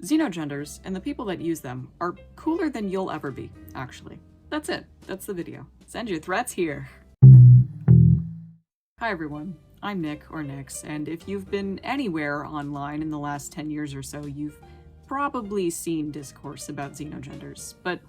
Xenogenders, and the people that use them, are cooler than you'll ever be, actually. That's it. That's the video. Send your threats here. Hi everyone, I'm Nick, or Nix, and if you've been anywhere online in the last 10 years or so, you've probably seen discourse about xenogenders. But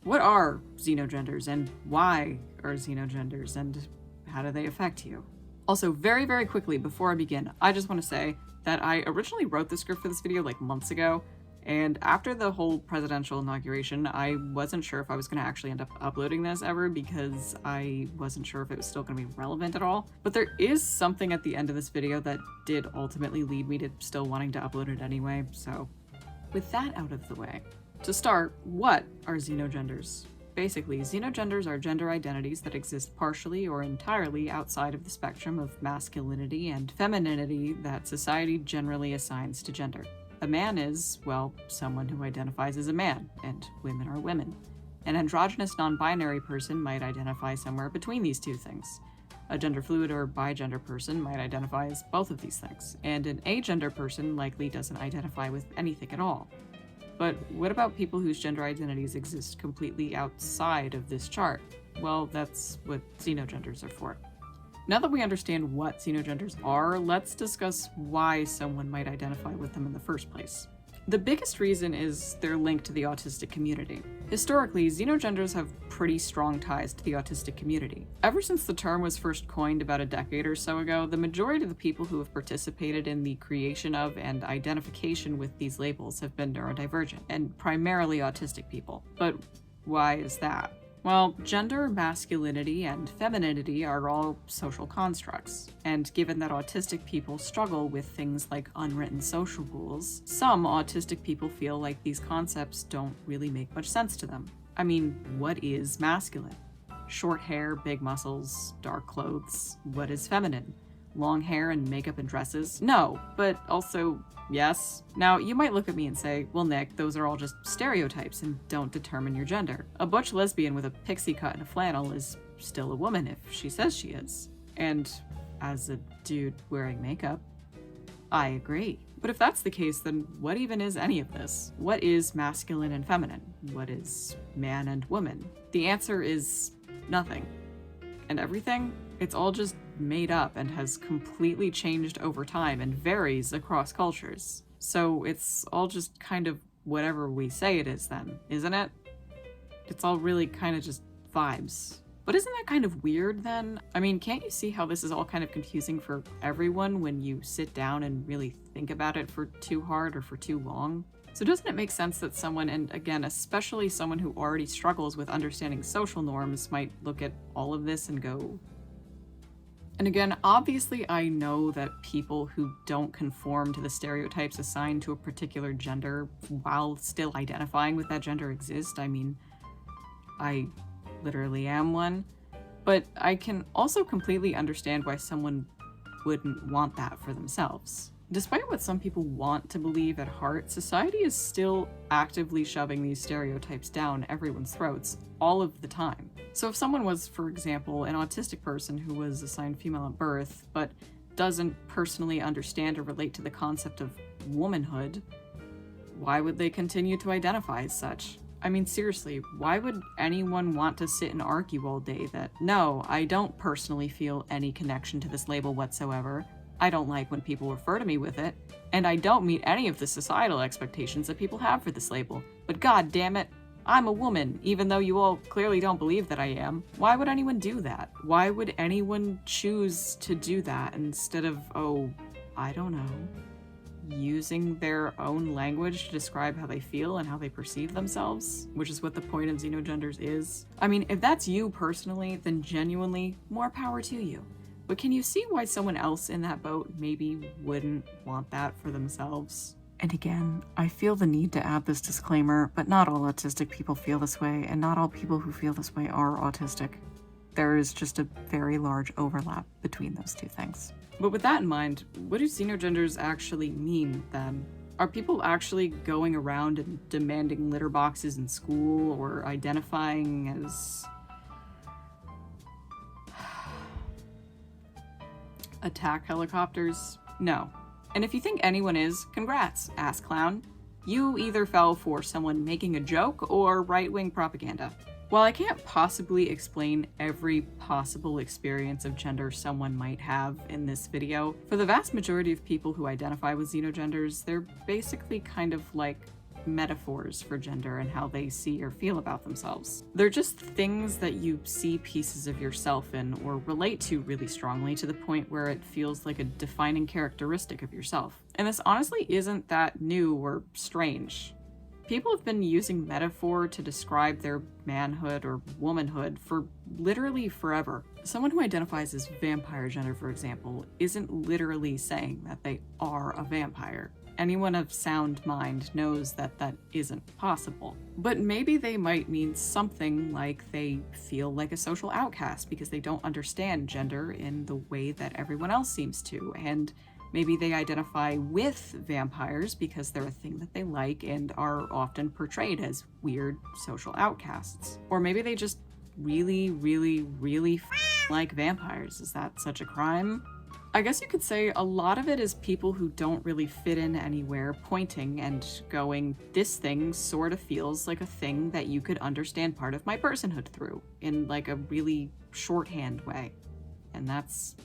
what are xenogenders, and why are xenogenders, and how do they affect you? Also, very, very quickly, before I begin, I just want to say that I originally wrote the script for this video like months ago, and after the whole presidential inauguration, I wasn't sure if I was going to actually end up uploading this ever because I wasn't sure if it was still going to be relevant at all. But there is something at the end of this video that did ultimately lead me to still wanting to upload it anyway, so with that out of the way. To start, what are xenogenders? Basically, xenogenders are gender identities that exist partially or entirely outside of the spectrum of masculinity and femininity that society generally assigns to gender. A man is, well, someone who identifies as a man, and women are women. An androgynous non-binary person might identify somewhere between these two things. A gender-fluid or bigender person might identify as both of these things, and an agender person likely doesn't identify with anything at all. But what about people whose gender identities exist completely outside of this chart? Well, that's what xenogenders are for. Now that we understand what xenogenders are, let's discuss why someone might identify with them in the first place. The biggest reason is their link to the autistic community. Historically, xenogenders have pretty strong ties to the autistic community. Ever since the term was first coined about a decade or so ago, the majority of the people who have participated in the creation of and identification with these labels have been neurodivergent, and primarily autistic people. But why is that? Well, gender, masculinity, and femininity are all social constructs, and given that autistic people struggle with things like unwritten social rules, some autistic people feel like these concepts don't really make much sense to them. I mean, what is masculine? Short hair, big muscles, dark clothes. What is feminine? Long hair and makeup and dresses? No, but also yes. Now, you might look at me and say, well, Nick, those are all just stereotypes and don't determine your gender. A butch lesbian with a pixie cut and a flannel is still a woman if she says she is. And as a dude wearing makeup, I agree. But if that's the case, then what even is any of this? What is masculine and feminine? What is man and woman? The answer is nothing. And everything? It's all just made up and has completely changed over time and varies across cultures. So it's all just kind of whatever we say it is then, isn't it? It's all really kind of just vibes. But isn't that kind of weird then? I mean, can't you see how this is all kind of confusing for everyone when you sit down and really think about it for too hard or for too long? So doesn't it make sense that someone, and again, especially someone who already struggles with understanding social norms, might look at all of this and go, and again, obviously I know that people who don't conform to the stereotypes assigned to a particular gender while still identifying with that gender exist. I mean, I literally am one. But I can also completely understand why someone wouldn't want that for themselves. Despite what some people want to believe at heart, society is still actively shoving these stereotypes down everyone's throats all of the time. So if someone was, for example, an autistic person who was assigned female at birth, but doesn't personally understand or relate to the concept of womanhood, why would they continue to identify as such? I mean, seriously, why would anyone want to sit and argue all day that, no, I don't personally feel any connection to this label whatsoever, I don't like when people refer to me with it, and I don't meet any of the societal expectations that people have for this label, but god damn it, I'm a woman, even though you all clearly don't believe that I am. Why would anyone do that? Why would anyone choose to do that instead of, oh, I don't know, using their own language to describe how they feel and how they perceive themselves, which is what the point of xenogenders is? I mean, if that's you personally, then genuinely, more power to you. But can you see why someone else in that boat maybe wouldn't want that for themselves? And again, I feel the need to add this disclaimer, but not all autistic people feel this way, and not all people who feel this way are autistic. There is just a very large overlap between those two things. But with that in mind, what do xenogenders actually mean then? Are people actually going around and demanding litter boxes in school or identifying as attack helicopters? No. And if you think anyone is, congrats, ass clown. You either fell for someone making a joke or right-wing propaganda. While I can't possibly explain every possible experience of gender someone might have in this video, for the vast majority of people who identify with xenogenders, they're basically kind of like metaphors for gender and how they see or feel about themselves. They're just things that you see pieces of yourself in or relate to really strongly to the point where it feels like a defining characteristic of yourself. And this honestly isn't that new or strange. People have been using metaphor to describe their manhood or womanhood for literally forever. Someone who identifies as vampire gender, for example, isn't literally saying that they are a vampire. Anyone of sound mind knows that that isn't possible. But maybe they might mean something like they feel like a social outcast because they don't understand gender in the way that everyone else seems to, and maybe they identify with vampires because they're a thing that they like and are often portrayed as weird social outcasts. Or maybe they just really like vampires. Is that such a crime? I guess you could say a lot of it is people who don't really fit in anywhere pointing and going, this thing sort of feels like a thing that you could understand part of my personhood through, in like a really shorthand way. And that's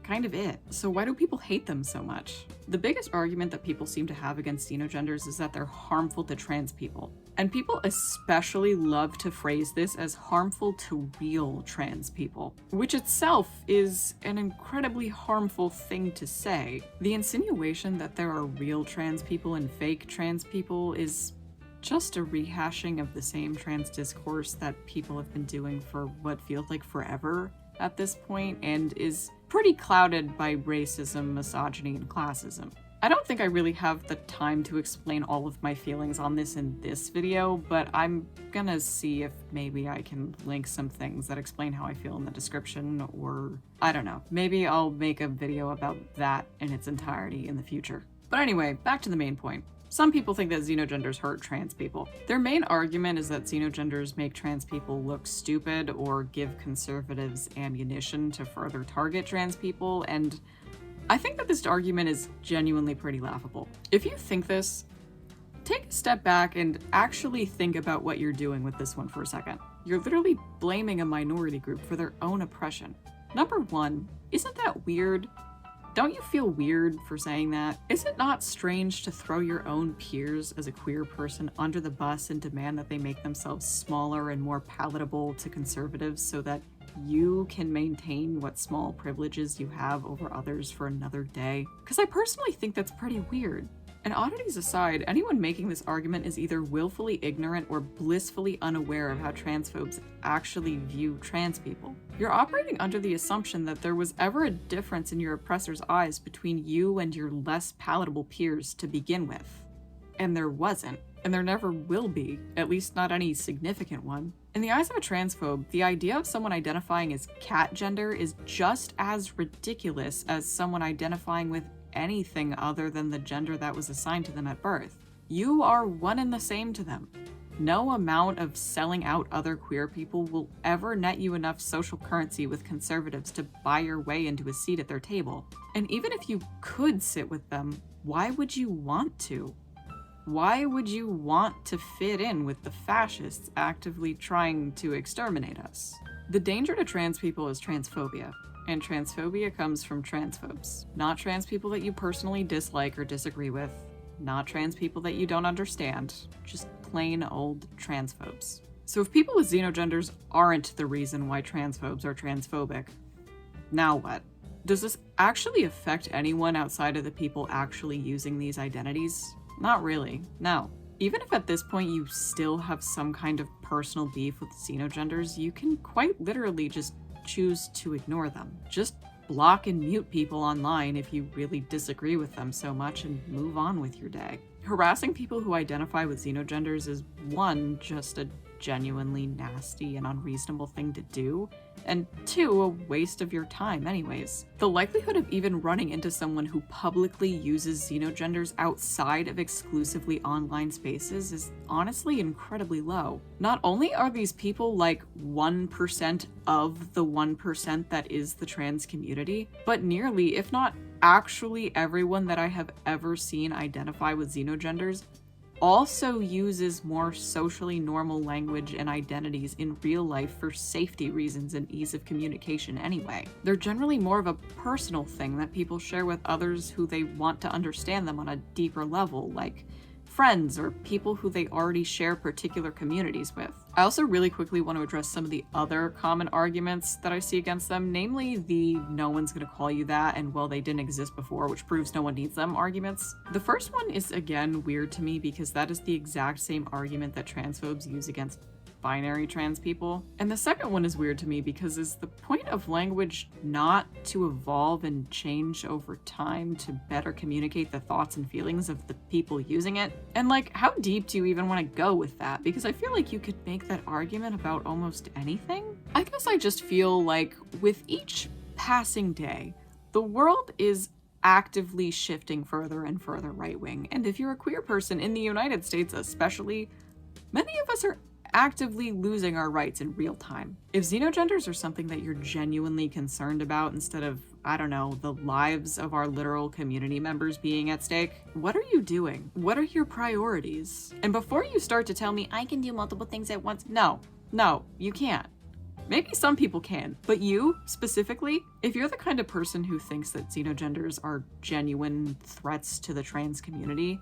kind of it. So why do people hate them so much? The biggest argument that people seem to have against xenogenders is that they're harmful to trans people. And people especially love to phrase this as harmful to real trans people, which itself is an incredibly harmful thing to say. The insinuation that there are real trans people and fake trans people is just a rehashing of the same trans discourse that people have been doing for what feels like forever at this point, and is pretty clouded by racism, misogyny, and classism. I don't think I really have the time to explain all of my feelings on this in this video, but I'm gonna see if maybe I can link some things that explain how I feel in the description, or I don't know, maybe I'll make a video about that in its entirety in the future. But anyway, back to the main point. Some people think that xenogenders hurt trans people. Their main argument is that xenogenders make trans people look stupid or give conservatives ammunition to further target trans people, and I think that this argument is genuinely pretty laughable. If you think this, take a step back and actually think about what you're doing with this one for a second. You're literally blaming a minority group for their own oppression. Number one, isn't that weird? Don't you feel weird for saying that? Is it not strange to throw your own peers as a queer person under the bus and demand that they make themselves smaller and more palatable to conservatives so that you can maintain what small privileges you have over others for another day? Because I personally think that's pretty weird. And oddities aside, anyone making this argument is either willfully ignorant or blissfully unaware of how transphobes actually view trans people. You're operating under the assumption that there was ever a difference in your oppressor's eyes between you and your less palatable peers to begin with. And there wasn't. And there never will be, at least not any significant one. In the eyes of a transphobe, the idea of someone identifying as cat gender is just as ridiculous as someone identifying with anything other than the gender that was assigned to them at birth. You are one and the same to them. No amount of selling out other queer people will ever net you enough social currency with conservatives to buy your way into a seat at their table. And even if you could sit with them, why would you want to? Why would you want to fit in with the fascists actively trying to exterminate us? The danger to trans people is transphobia. And transphobia comes from transphobes. Not trans people that you personally dislike or disagree with. Not trans people that you don't understand. Just plain old transphobes. So if people with xenogenders aren't the reason why transphobes are transphobic, now what? Does this actually affect anyone outside of the people actually using these identities? Not really, no. Even if at this point you still have some kind of personal beef with xenogenders, you can quite literally just choose to ignore them. Just block and mute people online if you really disagree with them so much and move on with your day. Harassing people who identify with xenogenders is, one, just a genuinely nasty and unreasonable thing to do, and two, a waste of your time anyways. The likelihood of even running into someone who publicly uses xenogenders outside of exclusively online spaces is honestly incredibly low. Not only are these people like 1% of the 1% that is the trans community, but nearly, if not actually everyone that I have ever seen identify with xenogenders also uses more socially normal language and identities in real life for safety reasons and ease of communication anyway. They're generally more of a personal thing that people share with others who they want to understand them on a deeper level, like friends or people who they already share particular communities with. I also really quickly want to address some of the other common arguments that I see against them, namely the no one's gonna call you that and well, they didn't exist before, which proves no one needs them arguments. The first one is again weird to me because that is the exact same argument that transphobes use against binary trans people. And the second one is weird to me because is the point of language not to evolve and change over time to better communicate the thoughts and feelings of the people using it? And like, how deep do you even want to go with that? Because I feel like you could make that argument about almost anything. I guess I just feel like with each passing day, the world is actively shifting further and further right-wing. And if you're a queer person in the United States especially, many of us are actively losing our rights in real time. If xenogenders are something that you're genuinely concerned about instead of, I don't know, the lives of our literal community members being at stake, what are you doing? What are your priorities? And before you start to tell me I can do multiple things at once, no, you can't. Maybe some people can, but you, specifically, if you're the kind of person who thinks that xenogenders are genuine threats to the trans community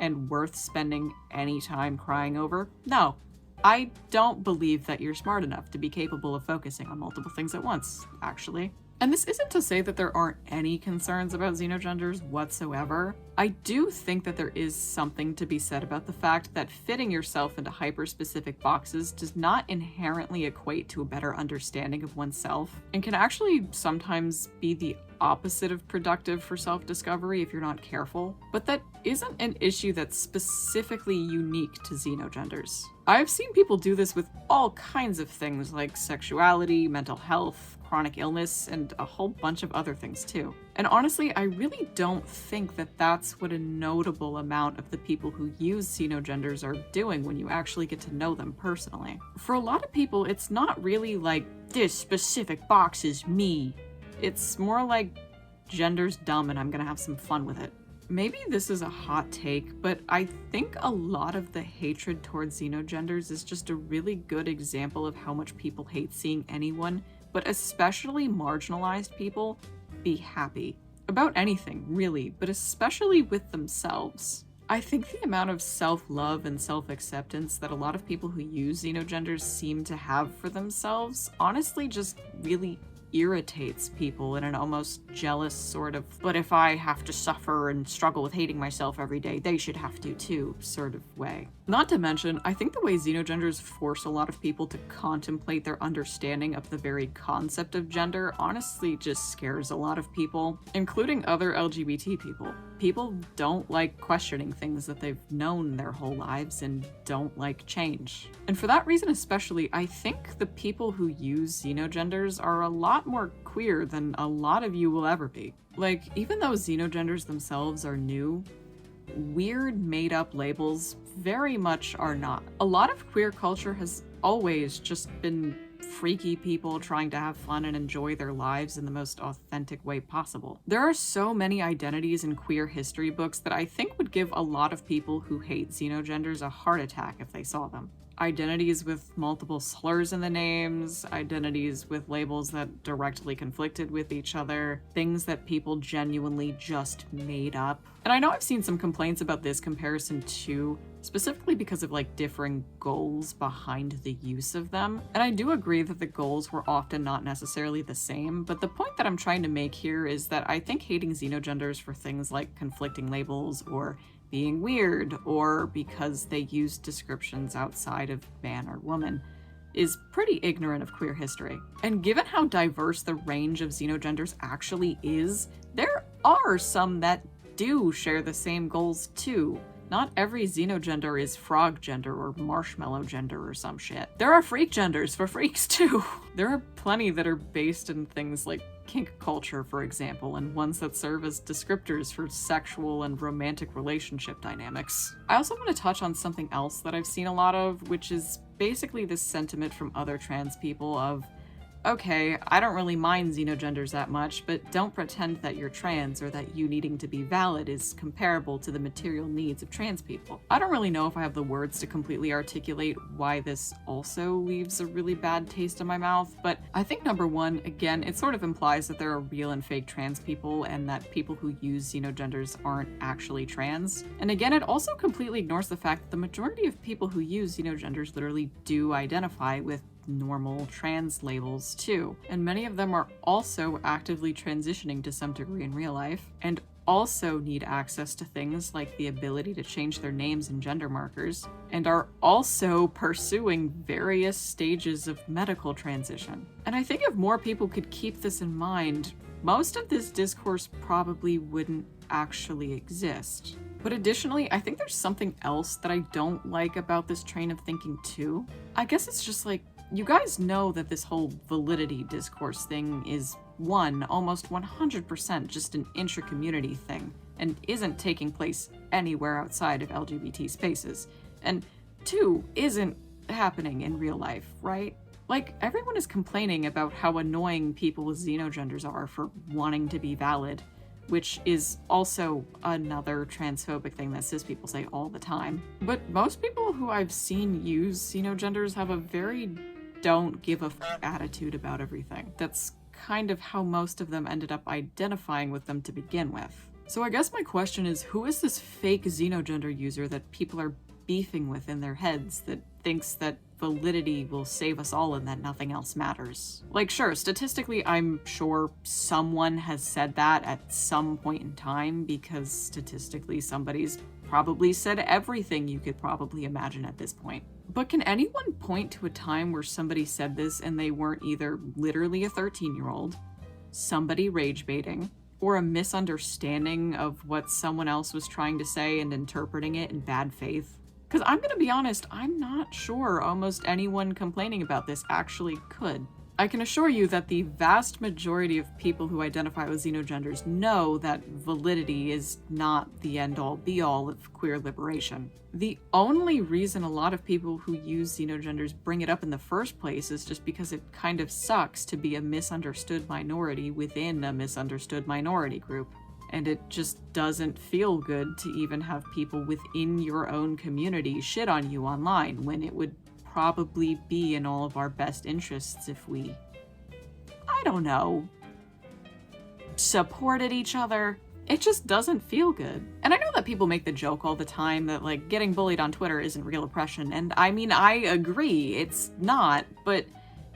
and worth spending any time crying over, no. I don't believe that you're smart enough to be capable of focusing on multiple things at once, actually. And this isn't to say that there aren't any concerns about xenogenders whatsoever. I do think that there is something to be said about the fact that fitting yourself into hyper-specific boxes does not inherently equate to a better understanding of oneself, and can actually sometimes be the opposite of productive for self-discovery if you're not careful. But that isn't an issue that's specifically unique to xenogenders. I've seen people do this with all kinds of things like sexuality, mental health, chronic illness, and a whole bunch of other things too. And honestly, I really don't think that that's what a notable amount of the people who use xenogenders are doing when you actually get to know them personally. For a lot of people, it's not really like, this specific box is me. It's more like, gender's dumb and I'm gonna have some fun with it. Maybe this is a hot take, but I think a lot of the hatred towards xenogenders is just a really good example of how much people hate seeing anyone, but especially marginalized people, be happy. About anything, really, but especially with themselves. I think the amount of self-love and self-acceptance that a lot of people who use xenogenders seem to have for themselves honestly just really irritates people in an almost jealous sort of, but if I have to suffer and struggle with hating myself every day, they should have to too, sort of way. Not to mention, I think the way xenogenders force a lot of people to contemplate their understanding of the very concept of gender honestly just scares a lot of people, including other LGBT people. People don't like questioning things that they've known their whole lives and don't like change. And for that reason especially, I think the people who use xenogenders are a lot more queer than a lot of you will ever be. Like, even though xenogenders themselves are new, weird made-up labels very much are not. A lot of queer culture has always just been freaky people trying to have fun and enjoy their lives in the most authentic way possible. There are so many identities in queer history books that I think would give a lot of people who hate xenogenders a heart attack if they saw them. Identities with multiple slurs in the names, identities with labels that directly conflicted with each other, things that people genuinely just made up. And I know I've seen some complaints about this comparison too, specifically because of like differing goals behind the use of them. And I do agree that the goals were often not necessarily the same, but the point that I'm trying to make here is that I think hating xenogenders for things like conflicting labels or being weird, or because they use descriptions outside of man or woman, is pretty ignorant of queer history. And given how diverse the range of xenogenders actually is, there are some that do share the same goals too. Not every xenogender is frog gender or marshmallow gender or some shit. There are freak genders for freaks too. There are plenty that are based in things like kink culture, for example, and ones that serve as descriptors for sexual and romantic relationship dynamics. I also want to touch on something else that I've seen a lot of, which is basically this sentiment from other trans people of, okay, I don't really mind xenogenders that much, but don't pretend that you're trans or that you needing to be valid is comparable to the material needs of trans people. I don't really know if I have the words to completely articulate why this also leaves a really bad taste in my mouth, but I think number one, again, it sort of implies that there are real and fake trans people and that people who use xenogenders aren't actually trans. And again, it also completely ignores the fact that the majority of people who use xenogenders literally do identify with normal trans labels too, and many of them are also actively transitioning to some degree in real life, and also need access to things like the ability to change their names and gender markers, and are also pursuing various stages of medical transition. And I think if more people could keep this in mind, most of this discourse probably wouldn't actually exist. But additionally, I think there's something else that I don't like about this train of thinking too. I guess it's just like, you guys know that this whole validity discourse thing is, one, almost 100% just an intracommunity thing, and isn't taking place anywhere outside of LGBT spaces, and two, isn't happening in real life, right? Like, everyone is complaining about how annoying people with xenogenders are for wanting to be valid, which is also another transphobic thing that cis people say all the time. But most people who I've seen use xenogenders have a very don't give a attitude about everything. That's kind of how most of them ended up identifying with them to begin with. So I guess my question is, who is this fake xenogender user that people are beefing with in their heads that thinks that validity will save us all and that nothing else matters? Like, sure, statistically, I'm sure someone has said that at some point in time, because statistically somebody's probably said everything you could probably imagine at this point. But can anyone point to a time where somebody said this and they weren't either literally a 13-year-old, somebody rage baiting, or a misunderstanding of what someone else was trying to say and interpreting it in bad faith? Because I'm gonna be honest, I'm not sure almost anyone complaining about this actually could. I can assure you that the vast majority of people who identify with xenogenders know that validity is not the end-all be-all of queer liberation. The only reason a lot of people who use xenogenders bring it up in the first place is just because it kind of sucks to be a misunderstood minority within a misunderstood minority group. And it just doesn't feel good to even have people within your own community shit on you online, when it would probably be in all of our best interests if we, I don't know, supported each other. It just doesn't feel good. And I know that people make the joke all the time that, like, getting bullied on Twitter isn't real oppression, and I mean, I agree, it's not, but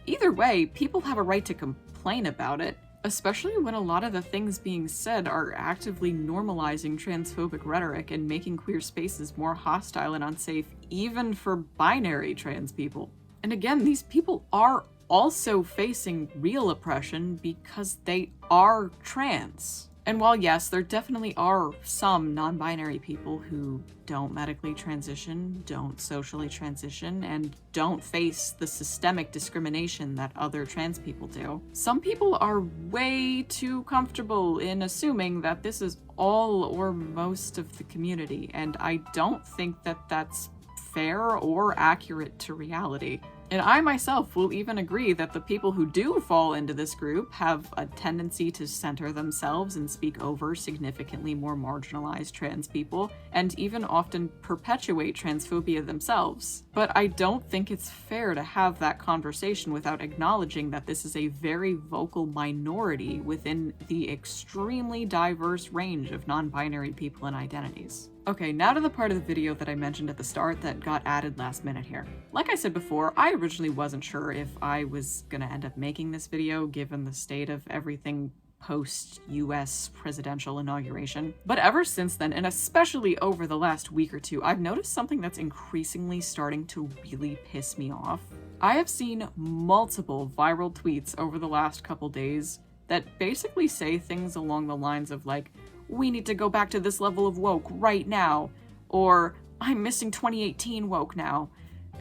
either way, people have a right to complain about it, especially when a lot of the things being said are actively normalizing transphobic rhetoric and making queer spaces more hostile and unsafe, even for binary trans people. And again, these people are also facing real oppression because they are trans. And while yes, there definitely are some non-binary people who don't medically transition, don't socially transition, and don't face the systemic discrimination that other trans people do, some people are way too comfortable in assuming that this is all or most of the community, and I don't think that that's fair or accurate to reality. And I myself will even agree that the people who do fall into this group have a tendency to center themselves and speak over significantly more marginalized trans people, and even often perpetuate transphobia themselves. But I don't think it's fair to have that conversation without acknowledging that this is a very vocal minority within the extremely diverse range of non-binary people and identities. Okay, now to the part of the video that I mentioned at the start that got added last minute here. Like I said before, I originally wasn't sure if I was gonna end up making this video given the state of everything post-US presidential inauguration. But ever since then, and especially over the last week or two, I've noticed something that's increasingly starting to really piss me off. I have seen multiple viral tweets over the last couple days that basically say things along the lines of like, we need to go back to this level of woke right now, or I'm missing 2018 woke now.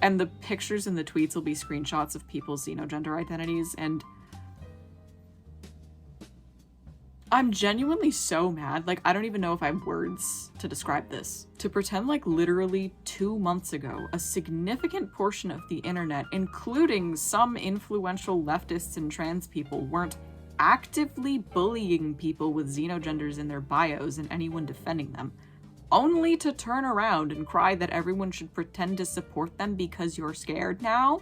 And the pictures in the tweets will be screenshots of people's xenogender identities, and I'm genuinely so mad, like, I don't even know if I have words to describe this. To pretend like literally 2 months ago, a significant portion of the internet, including some influential leftists and trans people, weren't actively bullying people with xenogenders in their bios and anyone defending them, only to turn around and cry that everyone should pretend to support them because you're scared now?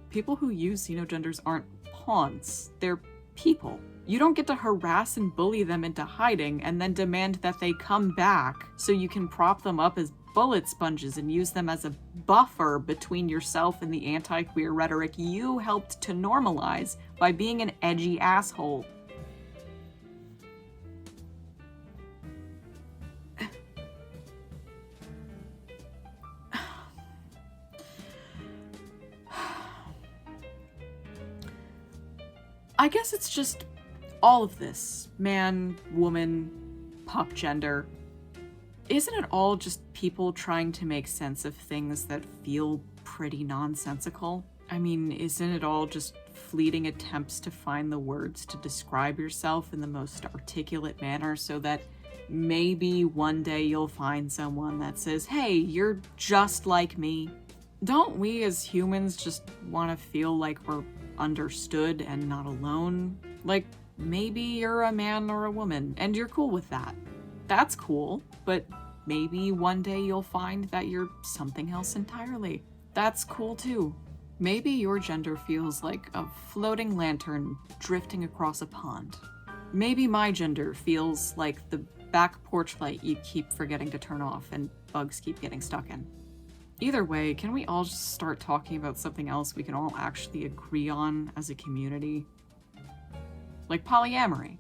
People who use xenogenders aren't pawns, they're people. You don't get to harass and bully them into hiding and then demand that they come back so you can prop them up as bullet sponges and use them as a buffer between yourself and the anti-queer rhetoric you helped to normalize by being an edgy asshole. I guess it's just all of this, man, woman, pup gender, isn't it all just people trying to make sense of things that feel pretty nonsensical? I mean, isn't it all just fleeting attempts to find the words to describe yourself in the most articulate manner so that maybe one day you'll find someone that says, hey, you're just like me? Don't we as humans just want to feel like we're understood and not alone? Like, maybe you're a man or a woman, and you're cool with that. That's cool, but maybe one day you'll find that you're something else entirely. That's cool too. Maybe your gender feels like a floating lantern drifting across a pond. Maybe my gender feels like the back porch light you keep forgetting to turn off and bugs keep getting stuck in. Either way, can we all just start talking about something else we can all actually agree on as a community? Like polyamory.